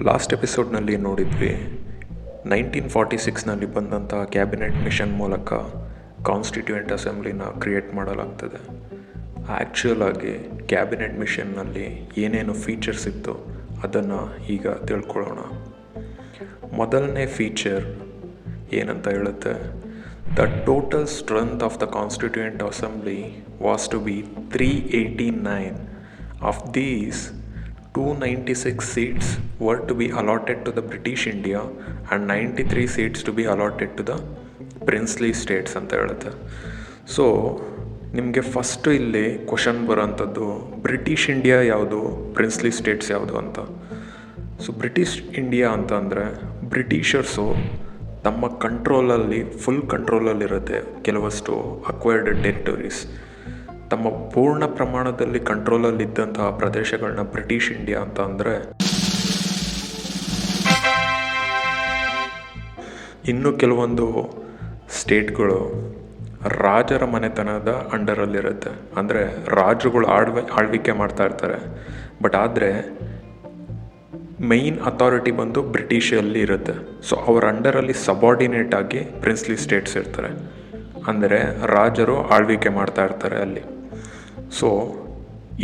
Last ಎಪಿಸೋಡ್ನಲ್ಲಿ ನೋಡಿದ್ವಿ 1946ನಲ್ಲಿ ಬಂದಂಥ cabinet mission ಮೂಲಕ ಕಾನ್ಸ್ಟಿಟ್ಯೂಯೆಂಟ್ ಅಸೆಂಬ್ಲಿನ ಕ್ರಿಯೇಟ್ ಮಾಡಲಾಗ್ತದೆ. ಆ್ಯಕ್ಚುಯಲ್ ಆಗಿ ಕ್ಯಾಬಿನೆಟ್ ಮಿಷನ್ನಲ್ಲಿ ಏನೇನು ಫೀಚರ್ಸ್ ಇತ್ತು ಅದನ್ನು ಈಗ ತಿಳ್ಕೊಳ್ಳೋಣ. ಮೊದಲನೇ ಫೀಚರ್ ಏನಂತ ಹೇಳುತ್ತೆ, the total strength of the constituent assembly was to be 389. Of these 296 seats were to be allotted to the British India and 93 seats to be allotted to the princely states ಅಂತ ಹೇಳುತ್ತೆ. So ನಿಮಗೆ first ಇಲ್ಲಿ question ಬರೋಂಥದ್ದು British India ಯಾವುದು, princely States ಯಾವುದು ಅಂತ. So British India ಅಂತ ಅಂದರೆ Britishers ತಮ್ಮ ಕಂಟ್ರೋಲಲ್ಲಿ ಫುಲ್ ಕಂಟ್ರೋಲಲ್ಲಿರುತ್ತೆ ಕೆಲವಷ್ಟು ಅಕ್ವೈರ್ಡ್ ಟೆರಿಟರೀಸ್. ತಮ್ಮ ಪೂರ್ಣ ಪ್ರಮಾಣದಲ್ಲಿ ಕಂಟ್ರೋಲಲ್ಲಿದ್ದಂತಹ ಪ್ರದೇಶಗಳನ್ನ ಬ್ರಿಟಿಷ್ ಇಂಡಿಯಾ ಅಂತ ಅಂದರೆ, ಇನ್ನು ಕೆಲವೊಂದು ಸ್ಟೇಟ್ಗಳು ರಾಜರ ಮನೆತನದ ಅಂಡರಲ್ಲಿರುತ್ತೆ, ಅಂದರೆ ರಾಜರುಗಳು ಆಳ್ವಿಕೆ ಮಾಡ್ತಾ ಇರ್ತಾರೆ. ಬಟ್ ಆದರೆ ಮೈನ್ ಅಥಾರಿಟಿ ಬಂದು ಬ್ರಿಟಿಷಲ್ಲಿ ಇರುತ್ತೆ. ಸೊ ಅವರ ಅಂಡರಲ್ಲಿ ಸಬಾರ್ಡಿನೇಟ್ ಆಗಿ ಪ್ರಿನ್ಸ್ಲಿ ಸ್ಟೇಟ್ಸ್ ಇರ್ತಾರೆ, ಅಂದರೆ ರಾಜರು ಆಳ್ವಿಕೆ ಮಾಡ್ತಾ ಇರ್ತಾರೆ ಅಲ್ಲಿ. ಸೊ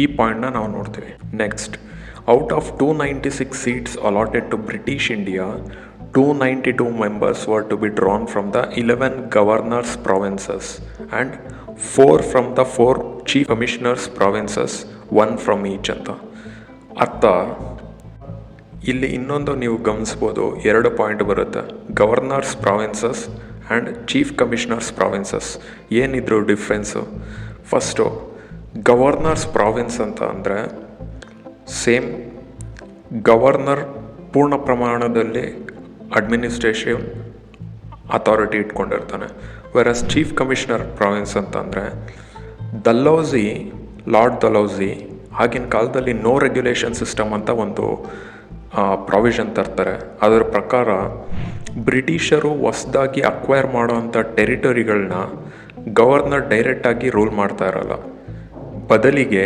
ಈ ಪಾಯಿಂಟ್ನ ನಾವು ನೋಡ್ತೀವಿ. Next, out of 296 seats allotted to British India, 292 members were to be drawn from the 11 governors' provinces and 4 from the 4 chief commissioners' provinces, 1 from each ಅಂತ. ಅರ್ಥ ಇಲ್ಲಿ ಇನ್ನೊಂದು ನೀವು ಗಮನಿಸ್ಬೋದು, 2 ಪಾಯಿಂಟ್ ಬರುತ್ತೆ, governors provinces and chief commissioners provinces. ಏನಿದ್ರು difference? First governors province ಅಂತ ಅಂದರೆ ಸೇಮ್ ಗವರ್ನರ್ ಪೂರ್ಣ ಪ್ರಮಾಣದಲ್ಲಿ ಅಡ್ಮಿನಿಸ್ಟ್ರೇಷನ್ ಅಥಾರಿಟಿ ಇಟ್ಕೊಂಡಿರ್ತಾನೆ. ವೆರಸ್ ಚೀಫ್ ಕಮಿಷನರ್ ಪ್ರಾವಿನ್ಸ್ ಅಂತಂದರೆ ಲಾರ್ಡ್ ದಲೌಸಿ ಆಗಿನ ಕಾಲದಲ್ಲಿ ನೋ ರೆಗ್ಯುಲೇಷನ್ ಸಿಸ್ಟಮ್ ಅಂತ ಒಂದು ಪ್ರಾವಿಷನ್ ತರ್ತಾರೆ. ಅದರ ಪ್ರಕಾರ ಬ್ರಿಟಿಷರು ಹೊಸದಾಗಿ ಅಕ್ವೈರ್ ಮಾಡೋವಂಥ ಟೆರಿಟರಿಗಳನ್ನ ಗವರ್ನರ್ ಡೈರೆಕ್ಟಾಗಿ ರೂಲ್ ಮಾಡ್ತಾ ಇರಲ್ಲ. ಬದಲಿಗೆ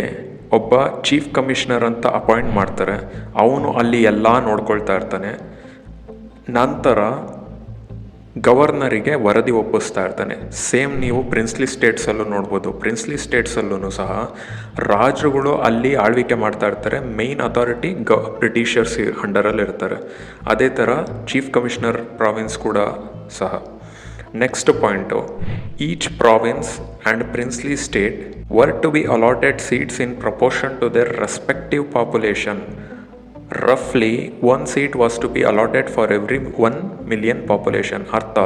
ಒಬ್ಬ ಚೀಫ್ ಕಮಿಷನರ್ ಅಂತ ಅಪಾಯಿಂಟ್ ಮಾಡ್ತಾರೆ, ಅವನು ಅಲ್ಲಿ ಎಲ್ಲ ನೋಡ್ಕೊಳ್ತಾ ಇರ್ತಾನೆ. ನಂತರ ಗವರ್ನರಿಗೆ ವರದಿ ಒಪ್ಪಿಸ್ತಾ ಇರ್ತಾನೆ. ಸೇಮ್ ನೀವು ಪ್ರಿನ್ಸ್ಲಿ ಸ್ಟೇಟ್ಸಲ್ಲೂ ನೋಡ್ಬೋದು. ಪ್ರಿನ್ಸ್ಲಿ ಸ್ಟೇಟ್ಸಲ್ಲೂ ಸಹ ರಾಜರುಗಳು ಅಲ್ಲಿ ಆಳ್ವಿಕೆ ಮಾಡ್ತಾ ಇರ್ತಾರೆ, ಮೇಯ್ನ್ ಅಥಾರಿಟಿ ಬ್ರಿಟಿಷರ್ಸ್ ಅಂಡರಲ್ಲಿ ಇರ್ತಾರೆ. ಅದೇ ಥರ ಚೀಫ್ ಕಮಿಷನರ್ ಪ್ರಾವಿನ್ಸ್ ಕೂಡ ಸಹ. Next point, each province and princely state were to be allotted seats in proportion to their respective population. Roughly 1 seat was to be allotted for every 1 million population. ಅರ್ಥ,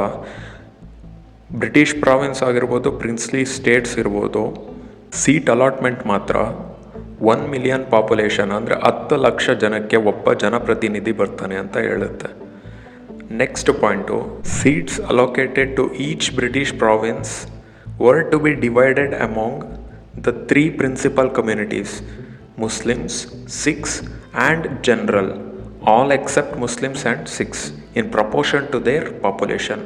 British province ಆಗಿರ್ಬೋದು, princely States ಇರ್ಬೋದು, seat allotment ಮಾತ್ರ 1 million population ಅಂದರೆ 10 ಲಕ್ಷ ಜನಕ್ಕೆ ಒಬ್ಬ ಜನಪ್ರತಿನಿಧಿ ಬರ್ತಾನೆ ಅಂತ ಹೇಳುತ್ತೆ. Next point, seats allocated to each British province were to be divided among the 3 principal communities, Muslims, Sikhs and General, all except Muslims and Sikhs, in proportion to their population.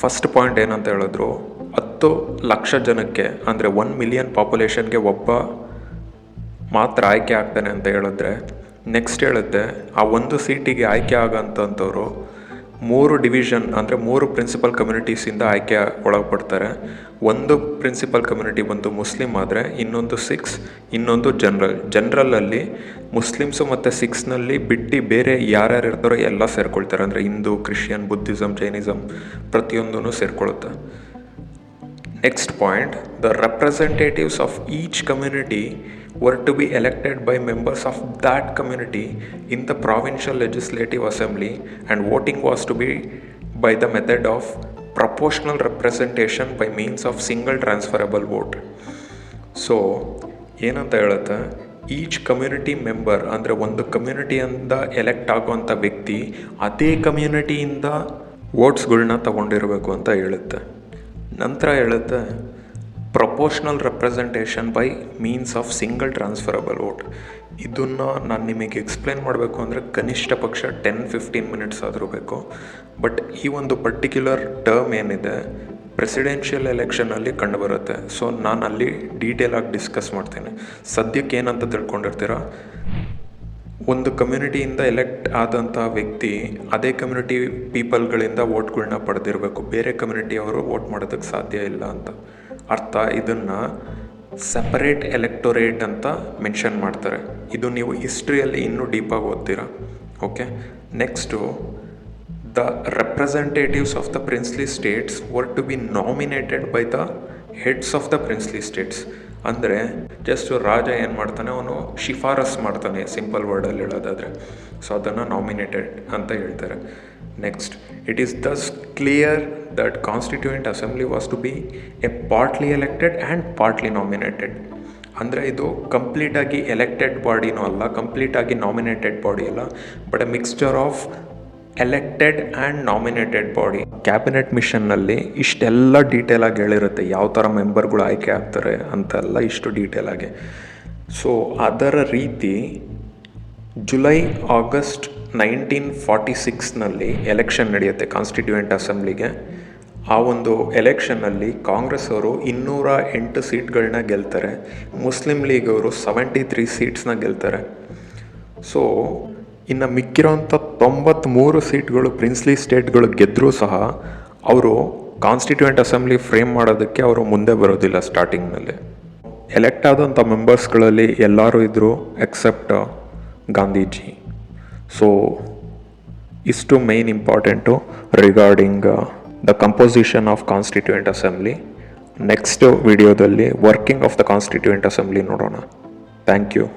First point ಏನಂತ ಹೇಳಿದ್ರು, 10 ಲಕ್ಷ ಜನಕ್ಕೆ ಅಂದರೆ 1 million ಪಾಪ್ಯುಲೇಷನ್ಗೆ ಒಬ್ಬ ಮಾತ್ರ ಆಯ್ಕೆ ಆಗ್ತಾನೆ ಅಂತ ಹೇಳಿದ್ರೆ, ನೆಕ್ಸ್ಟ್ ಹೇಳುತ್ತೆ ಆ ಒಂದು ಸೀಟಿಗೆ ಆಯ್ಕೆ ಆಗೋಂಥವ್ರು 3 ಡಿವಿಷನ್ ಅಂದರೆ 3 ಪ್ರಿನ್ಸಿಪಲ್ ಕಮ್ಯುನಿಟೀಸಿಂದ ಆಯ್ಕೆ ಒಳಪಡ್ತಾರೆ. ಒಂದು ಪ್ರಿನ್ಸಿಪಲ್ ಕಮ್ಯುನಿಟಿ ಬಂದು ಮುಸ್ಲಿಂ ಆದರೆ, ಇನ್ನೊಂದು ಸಿಖ್ಸ್, ಇನ್ನೊಂದು ಜನರಲಲ್ಲಿ ಮುಸ್ಲಿಮ್ಸು ಮತ್ತು ಸಿಖ್ಸ್ನಲ್ಲಿ ಬಿಟ್ಟು ಬೇರೆ ಯಾರ್ಯಾರು ಇರ್ತಾರೋ ಎಲ್ಲ ಸೇರ್ಕೊಳ್ತಾರೆ. ಅಂದರೆ ಹಿಂದೂ, ಕ್ರಿಶ್ಚಿಯನ್, ಬುದ್ಧಿಸಮ್, ಜೈನಿಸಮ್ ಪ್ರತಿಯೊಂದೂ ಸೇರ್ಕೊಳ್ಳುತ್ತೆ. Next point, the representatives of each community were to be elected by members of that community in the provincial legislative assembly, and voting was to be by the method of proportional representation by means of single transferable vote. So ಏನಂತ ಹೇಳುತ್ತೆ, each community member ಅಂದರೆ ಒಂದು ಕಮ್ಯುನಿಟಿಯಿಂದ elect ಆಗುವಂಥ ವ್ಯಕ್ತಿ ಅದೇ ಕಮ್ಯುನಿಟಿಯಿಂದ ವೋಟ್ಸ್ಗಳನ್ನ ತಗೊಂಡಿರಬೇಕು ಅಂತ ಹೇಳುತ್ತೆ. ನಂತರ ಹೇಳುತ್ತೆ proportional representation by means of single transferable vote. ಇದನ್ನು ನಾನು ನಿಮಗೆ ಎಕ್ಸ್ಪ್ಲೇನ್ ಮಾಡಬೇಕು ಅಂದರೆ ಕನಿಷ್ಠ ಪಕ್ಷ 10-15 ಮಿನಿಟ್ಸ್ ಆದರೂ ಬೇಕು. ಬಟ್ ಈ ಒಂದು ಪರ್ಟಿಕ್ಯುಲರ್ ಟರ್ಮ್ ಏನಿದೆ ಪ್ರೆಸಿಡೆನ್ಷಿಯಲ್ ಎಲೆಕ್ಷನಲ್ಲಿ ಕಂಡುಬರುತ್ತೆ. ಸೊ ನಾನು ಅಲ್ಲಿ ಡೀಟೇಲಾಗಿ ಡಿಸ್ಕಸ್ ಮಾಡ್ತೀನಿ. ಸದ್ಯಕ್ಕೆ ಏನಂತ ತಿಳ್ಕೊಂಡಿರ್ತೀರ, ಒಂದು ಕಮ್ಯುನಿಟಿಯಿಂದ ಎಲೆಕ್ಟ್ ಆದಂಥ ವ್ಯಕ್ತಿ ಅದೇ ಕಮ್ಯುನಿಟಿ ಪೀಪಲ್ಗಳಿಂದ ವೋಟ್ಗಳನ್ನ ಪಡೆದಿರಬೇಕು, ಬೇರೆ ಕಮ್ಯುನಿಟಿಯವರು ವೋಟ್ ಮಾಡೋದಕ್ಕೆ ಸಾಧ್ಯ ಇಲ್ಲ ಅಂತ ಅರ್ಥ. ಇದನ್ನು ಸೆಪರೇಟ್ ಎಲೆಕ್ಟೊರೇಟ್ ಅಂತ ಮೆನ್ಷನ್ ಮಾಡ್ತಾರೆ. ಇದು ನೀವು ಹಿಸ್ಟ್ರಿಯಲ್ಲಿ ಇನ್ನೂ ಡೀಪಾಗಿ ಓದ್ತೀರ. Okay, next the representatives of the princely states were to be nominated by the heads of the princely states. ಅಂದರೆ ಜಸ್ಟ್ ರಾಜ ಏನು ಮಾಡ್ತಾನೆ, ಅವನು ಶಿಫಾರಸ್ ಮಾಡ್ತಾನೆ, ಸಿಂಪಲ್ ವರ್ಡಲ್ಲಿ ಹೇಳೋದಾದರೆ. ಸೊ ಅದನ್ನು ನಾಮಿನೇಟೆಡ್ ಅಂತ ಹೇಳ್ತಾರೆ. Next, it is thus clear that constituent assembly was to be a partly elected and partly nominated. ಅಂದರೆ ಇದು ಕಂಪ್ಲೀಟಾಗಿ ಎಲೆಕ್ಟೆಡ್ ಬಾಡಿನೂ ಅಲ್ಲ, ಕಂಪ್ಲೀಟಾಗಿ ನಾಮಿನೇಟೆಡ್ ಬಾಡಿ ಅಲ್ಲ, but a mixture of elected and nominated body. Cabinet ಮಿಷನ್ನಲ್ಲಿ ಇಷ್ಟೆಲ್ಲ ಡೀಟೇಲಾಗಿ ಹೇಳಿರುತ್ತೆ, ಯಾವ ಥರ ಮೆಂಬರ್ಗಳು ಆಯ್ಕೆ ಆಗ್ತಾರೆ ಅಂತೆಲ್ಲ ಇಷ್ಟು ಡೀಟೇಲಾಗಿ. ಸೊ ಅದರ ರೀತಿ ಜುಲೈ ಆಗಸ್ಟ್ 1946ನಲ್ಲಿ ಎಲೆಕ್ಷನ್ ನಡೆಯುತ್ತೆ ಕಾನ್ಸ್ಟಿಟ್ಯೂಯೆಂಟ್ ಅಸೆಂಬ್ಲಿಗೆ. ಆ ಒಂದು ಎಲೆಕ್ಷನ್ನಲ್ಲಿ ಕಾಂಗ್ರೆಸ್ ಅವರು 208 ಸೀಟ್ಗಳನ್ನ ಗೆಲ್ತಾರೆ, ಮುಸ್ಲಿಂ ಲೀಗ್ ಅವರು 73 ಸೀಟ್ಸ್ನ ಗೆಲ್ತಾರೆ. ಸೊ ಇನ್ನು ಮಿಕ್ಕಿರೋಂಥ 93 ಸೀಟ್ಗಳು ಪ್ರಿನ್ಸ್ಲಿ ಸ್ಟೇಟ್ಗಳು ಗೆದ್ದರೂ ಸಹ ಅವರು ಕಾನ್ಸ್ಟಿಟ್ಯೂಯೆಂಟ್ ಅಸೆಂಬ್ಲಿ ಫ್ರೇಮ್ ಮಾಡೋದಕ್ಕೆ ಅವರು ಮುಂದೆ ಬರೋದಿಲ್ಲ ಸ್ಟಾರ್ಟಿಂಗ್ನಲ್ಲಿ. ಎಲೆಕ್ಟ್ ಆದಂಥ ಮೆಂಬರ್ಸ್ಗಳಲ್ಲಿ ಎಲ್ಲರೂ ಇದ್ದರು ಎಕ್ಸೆಪ್ಟ್ ಗಾಂಧೀಜಿ. ಸೊ ಇಷ್ಟು main important regarding the composition of constituent assembly. Next ವಿಡಿಯೋದಲ್ಲಿ working of the constituent assembly ನೋಡೋಣ. Thank you.